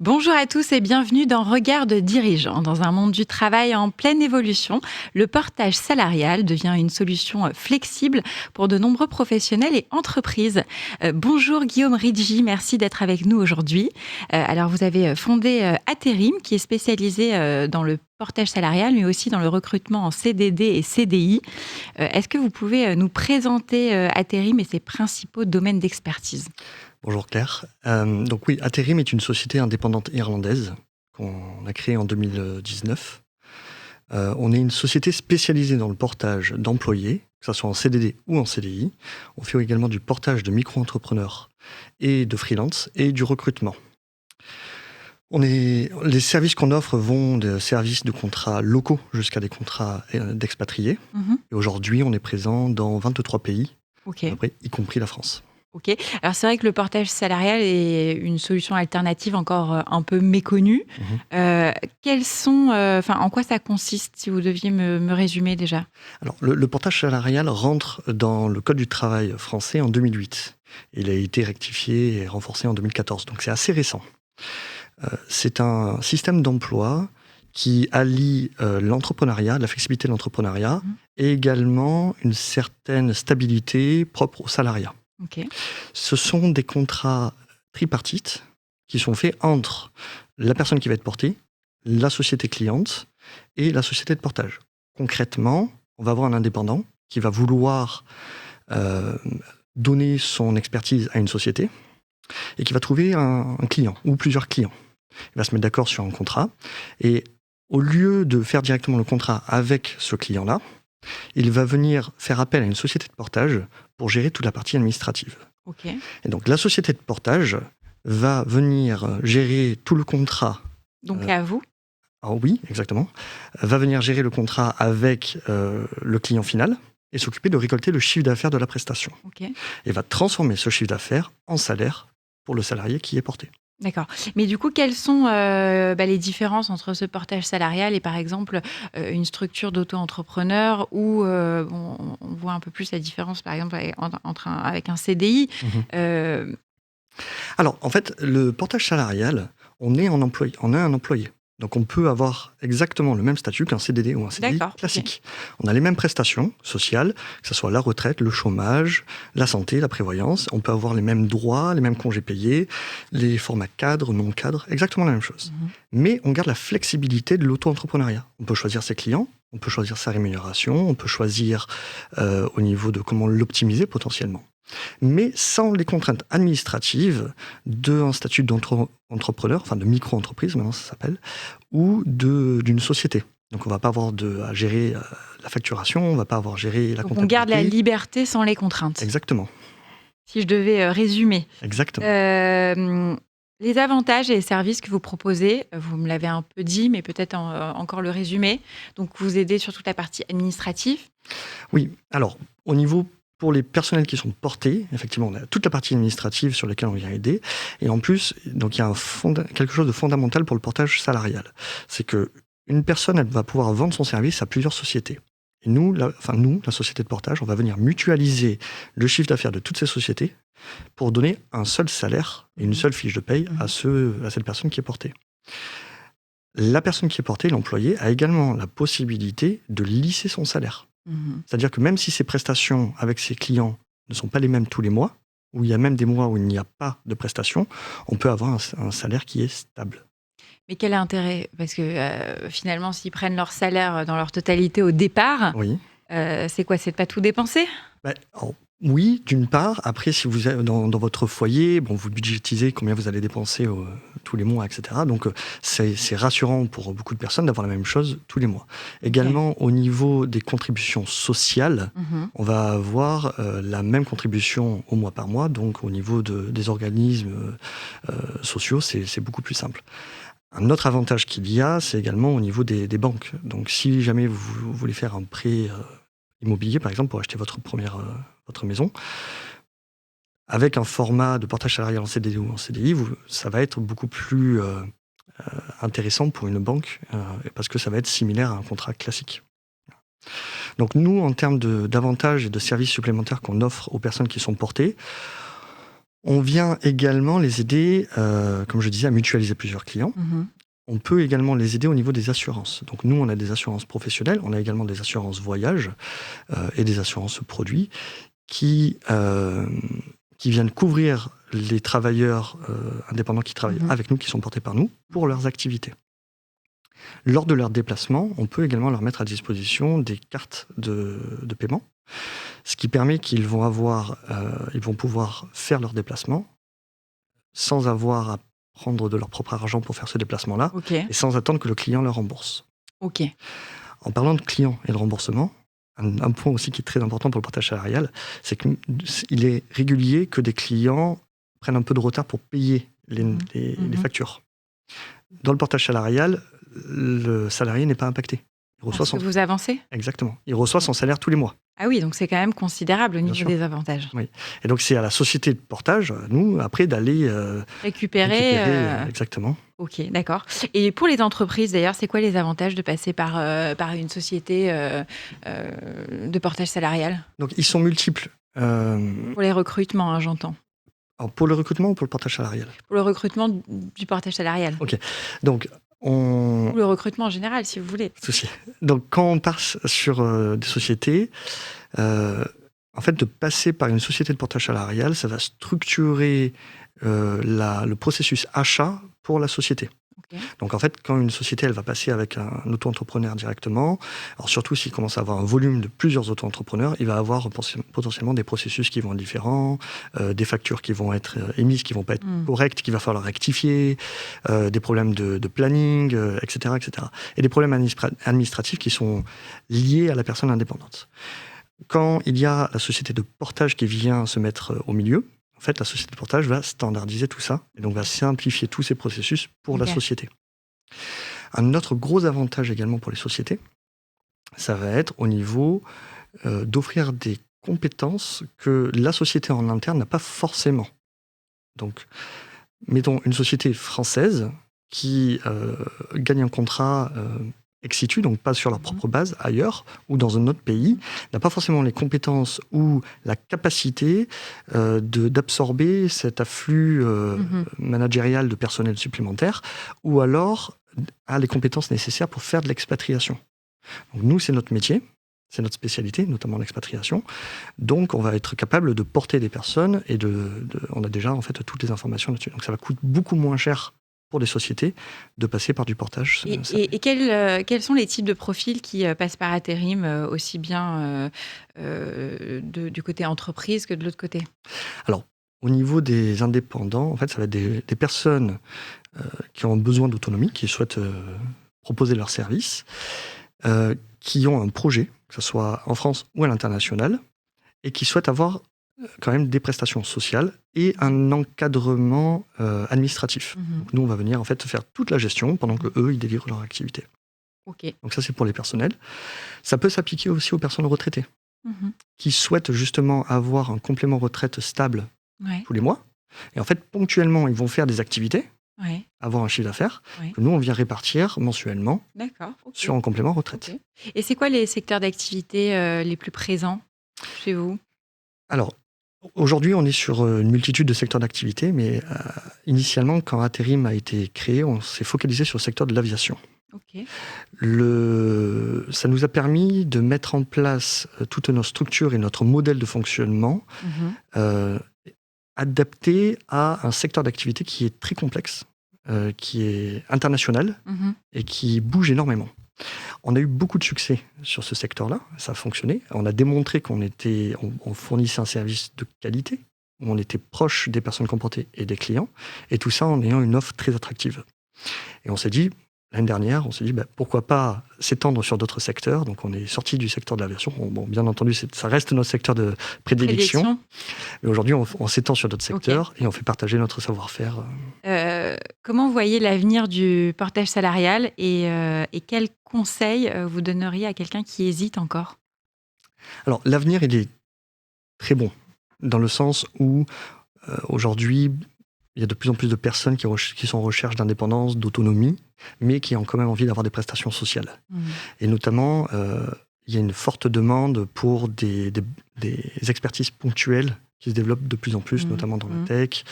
Bonjour à tous et bienvenue dans Regard de dirigeant. Dans un monde du travail en pleine évolution, le portage salarial devient une solution flexible pour de nombreux professionnels et entreprises. Bonjour Guillaume Ridji, merci d'être avec nous aujourd'hui. Alors vous avez fondé Aterim qui est spécialisé dans le portage salarial mais aussi dans le recrutement en CDD et CDI. Est-ce que vous pouvez nous présenter Aterim et ses principaux domaines d'expertise ? Bonjour Claire. Donc oui, Aterim est une société indépendante irlandaise qu'on a créée en 2019. On est une société spécialisée dans le portage d'employés, que ce soit en CDD ou en CDI. On fait également du portage de micro-entrepreneurs et de freelance et du recrutement. Les services qu'on offre vont de services de contrats locaux jusqu'à des contrats d'expatriés. Et aujourd'hui, on est présent dans 23 pays, après, y compris la France. Ok. Alors c'est vrai que le portage salarial est une solution alternative encore un peu méconnue. En quoi ça consiste, si vous deviez me résumer déjà ? Alors, le portage salarial rentre dans le Code du travail français en 2008. Il a été rectifié et renforcé en 2014, donc c'est assez récent. C'est un système d'emploi qui allie l'entrepreneuriat, la flexibilité de l'entrepreneuriat, et également une certaine stabilité propre au salariat. Okay. Ce sont des contrats tripartites qui sont faits entre la personne qui va être portée, la société cliente et la société de portage. Concrètement, on va avoir un indépendant qui va vouloir donner son expertise à une société et qui va trouver un client ou plusieurs clients. Il va se mettre d'accord sur un contrat et au lieu de faire directement le contrat avec ce client-là, il va venir faire appel à une société de portage pour gérer toute la partie administrative. Okay. Et donc la société de portage va venir gérer tout le contrat. Donc à vous ? Ah oui, exactement. Va venir gérer le contrat avec le client final et s'occuper de récolter le chiffre d'affaires de la prestation. Okay. Et va transformer ce chiffre d'affaires en salaire pour le salarié qui est porté. D'accord. Mais du coup, quelles sont les différences entre ce portage salarial et par exemple une structure d'auto-entrepreneur où on voit un peu plus la différence par exemple avec un CDI Alors, en fait, le portage salarial, on est un employé. Donc on peut avoir exactement le même statut qu'un CDD ou un CDI classique. Okay. On a les mêmes prestations sociales, que ce soit la retraite, le chômage, la santé, la prévoyance. On peut avoir les mêmes droits, les mêmes congés payés, les formats cadres, non cadres, exactement la même chose. Mais on garde la flexibilité de l'auto-entrepreneuriat. On peut choisir ses clients, on peut choisir sa rémunération, on peut choisir au niveau de comment l'optimiser potentiellement. Mais sans les contraintes administratives d'un statut d'entrepreneur, enfin de micro-entreprise maintenant ça s'appelle, ou d'une société. Donc on ne va pas avoir à gérer la facturation, on ne va pas avoir à gérer la comptabilité. On garde la liberté sans les contraintes. Exactement. Si je devais résumer. Exactement. Les avantages et les services que vous proposez, vous me l'avez un peu dit, mais peut-être encore le résumer. Donc vous aidez sur toute la partie administrative. Oui, alors au niveau... Pour les personnels qui sont portés, effectivement, on a toute la partie administrative sur laquelle on vient aider. Et en plus, donc, il y a quelque chose de fondamental pour le portage salarial. C'est qu'une personne, elle va pouvoir vendre son service à plusieurs sociétés. Et nous, la société de portage, on va venir mutualiser le chiffre d'affaires de toutes ces sociétés pour donner un seul salaire et une seule fiche de paye à cette personne qui est portée. La personne qui est portée, l'employé, a également la possibilité de lisser son salaire. C'est-à-dire que même si ses prestations avec ses clients ne sont pas les mêmes tous les mois, ou il y a même des mois où il n'y a pas de prestations, on peut avoir un salaire qui est stable. Mais quel intérêt ? Parce que finalement, s'ils prennent leur salaire dans leur totalité au départ, c'est quoi ? C'est de ne pas tout dépenser ? Oui, d'une part. Après, si vous êtes dans votre foyer, vous budgétisez combien vous allez dépenser tous les mois, etc. Donc, c'est rassurant pour beaucoup de personnes d'avoir la même chose tous les mois. Également, au niveau des contributions sociales, on va avoir la même contribution au mois par mois. Donc, au niveau des organismes sociaux, c'est beaucoup plus simple. Un autre avantage qu'il y a, c'est également au niveau des banques. Donc, si jamais vous voulez faire un prêt immobilier, par exemple, pour acheter votre maison, avec un format de portage salarial en CDD ou en CDI, ça va être beaucoup plus intéressant pour une banque parce que ça va être similaire à un contrat classique. Donc nous, en termes d'avantages et de services supplémentaires qu'on offre aux personnes qui sont portées, On vient également les aider, comme je disais, à mutualiser plusieurs clients. On peut également les aider au niveau des assurances. Donc nous, on a des assurances professionnelles, on a également des assurances voyage et des assurances produits qui viennent couvrir les travailleurs indépendants qui travaillent avec nous, qui sont portés par nous, pour leurs activités. Lors de leur déplacement, on peut également leur mettre à disposition des cartes de paiement, ce qui permet qu'ils vont pouvoir faire leur déplacement sans avoir à prendre de leur propre argent pour faire ce déplacement-là, et sans attendre que le client leur rembourse. En parlant de clients et de remboursement, un point aussi qui est très important pour le portage salarial, c'est qu'il est régulier que des clients prennent un peu de retard pour payer les factures. Dans le portage salarial, le salarié n'est pas impacté. Parce que vous avancez ? Exactement. Il reçoit son salaire tous les mois. Ah oui, donc c'est quand même considérable au niveau des avantages. Oui. Et donc c'est à la société de portage, nous, après, d'aller récupérer. Exactement. Ok, d'accord. Et pour les entreprises, d'ailleurs, c'est quoi les avantages de passer par une société de portage salarial ? Donc ils sont multiples. Pour les recrutements, j'entends. Alors, pour le recrutement ou pour le portage salarial ? Pour le recrutement du portage salarial. Ok. Donc ou le recrutement en général, si vous voulez. Souci. Donc, quand on passe sur des sociétés, en fait, de passer par une société de portage salarial, ça va structurer le processus achat pour la société. Donc, en fait, quand une société elle va passer avec un auto-entrepreneur directement, alors surtout s'il commence à avoir un volume de plusieurs auto-entrepreneurs, il va avoir potentiellement des processus qui vont être différents, des factures qui vont être émises, qui ne vont pas être correctes, qu'il va falloir rectifier, des problèmes de planning, etc., etc. Et des problèmes administratifs qui sont liés à la personne indépendante. Quand il y a la société de portage qui vient se mettre au milieu, en fait, la société de portage va standardiser tout ça et donc va simplifier tous ces processus pour la société. Un autre gros avantage également pour les sociétés, ça va être au niveau d'offrir des compétences que la société en interne n'a pas forcément. Donc, mettons une société française qui gagne un contrat ex situ, donc pas sur leur propre base, ailleurs, ou dans un autre pays, n'a pas forcément les compétences ou la capacité d'absorber cet afflux managérial de personnel supplémentaire, ou alors a les compétences nécessaires pour faire de l'expatriation. Donc nous, c'est notre métier, c'est notre spécialité, notamment l'expatriation. Donc on va être capable de porter des personnes et on a déjà en fait toutes les informations là-dessus. Donc ça va coûter beaucoup moins cher pour des sociétés de passer par du portage. Et quels sont les types de profils qui passent par Aterim, aussi bien du côté entreprise que de l'autre côté ? Alors, au niveau des indépendants, en fait, ça va être des personnes qui ont besoin d'autonomie, qui souhaitent proposer leurs services, qui ont un projet, que ce soit en France ou à l'international, et qui souhaitent avoir quand même des prestations sociales et un encadrement administratif. Donc nous, on va venir en fait faire toute la gestion pendant que eux, ils délivrent leur activité. Donc ça, c'est pour les personnels. Ça peut s'appliquer aussi aux personnes retraitées qui souhaitent justement avoir un complément retraite stable tous les mois. Et en fait, ponctuellement, ils vont faire des activités, avoir un chiffre d'affaires, que nous, on vient répartir mensuellement sur un complément retraite. Et c'est quoi les secteurs d'activité les plus présents chez vous ? Alors, aujourd'hui, on est sur une multitude de secteurs d'activité, mais initialement, quand Aterim a été créé, on s'est focalisé sur le secteur de l'aviation. Ça nous a permis de mettre en place toutes nos structures et notre modèle de fonctionnement adapté à un secteur d'activité qui est très complexe, qui est international et qui bouge énormément. On a eu beaucoup de succès sur ce secteur-là, ça a fonctionné. On a démontré qu'on fournissait un service de qualité, où on était proche des personnes comportées et des clients, et tout ça en ayant une offre très attractive. Et on s'est dit, l'année dernière, pourquoi pas s'étendre sur d'autres secteurs. Donc on est sorti du secteur de l'aviation. Bon, bien entendu, ça reste notre secteur de prédilection. Mais aujourd'hui, on s'étend sur d'autres secteurs et on fait partager notre savoir-faire. Comment vous voyez l'avenir du portage salarial et quels conseils vous donneriez à quelqu'un qui hésite encore ? Alors, l'avenir, il est très bon, dans le sens où aujourd'hui, il y a de plus en plus de personnes qui sont en recherche d'indépendance, d'autonomie, mais qui ont quand même envie d'avoir des prestations sociales. Et notamment, il y a une forte demande pour des expertises ponctuelles qui se développe de plus en plus, notamment dans la tech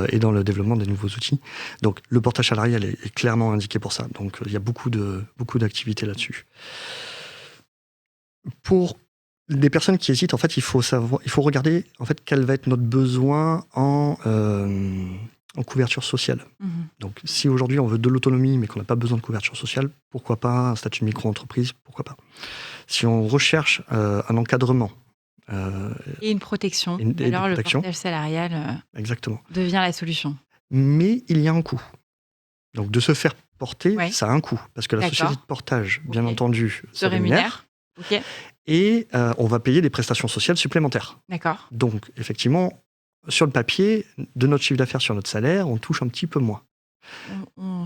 et dans le développement des nouveaux outils. Donc, le portage salarial est clairement indiqué pour ça. Donc, il y a beaucoup d'activités là-dessus. Pour les personnes qui hésitent, en fait, il faut regarder en fait quel va être notre besoin en couverture sociale. Donc, si aujourd'hui on veut de l'autonomie mais qu'on n'a pas besoin de couverture sociale, pourquoi pas un statut de micro-entreprise, pourquoi pas. Si on recherche un encadrement et une protection, alors le portage salarial devient la solution. Mais il y a un coût. Donc, de se faire porter, ça a un coût, parce que la société de portage, bien entendu, se rémunère. Et on va payer des prestations sociales supplémentaires. D'accord. Donc, effectivement, sur le papier, de notre chiffre d'affaires sur notre salaire, on touche un petit peu moins. En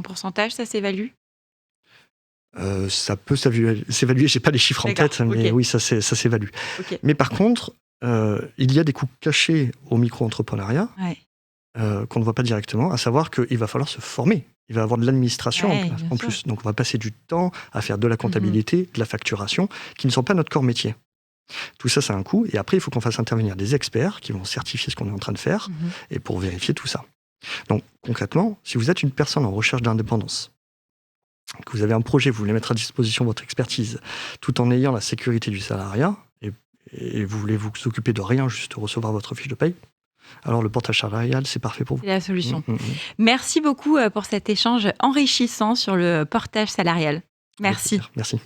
pourcentage, ça s'évalue ? Ça peut s'évaluer, j'ai pas les chiffres en tête, mais oui, ça s'évalue. Mais par contre, il y a des coûts cachés au micro-entrepreneuriat qu'on ne voit pas directement, à savoir qu'il va falloir se former. Il va y avoir de l'administration en plus. Donc, on va passer du temps à faire de la comptabilité, de la facturation, qui ne sont pas notre corps métier. Tout ça, ça a un coût. Et après, il faut qu'on fasse intervenir des experts qui vont certifier ce qu'on est en train de faire et pour vérifier tout ça. Donc, concrètement, si vous êtes une personne en recherche d'indépendance, que vous avez un projet, vous voulez mettre à disposition votre expertise, tout en ayant la sécurité du salariat, et vous voulez vous occuper de rien, juste recevoir votre fiche de paye, alors le portage salarial, c'est parfait pour vous. C'est la solution. Merci beaucoup pour cet échange enrichissant sur le portage salarial. Merci. Merci.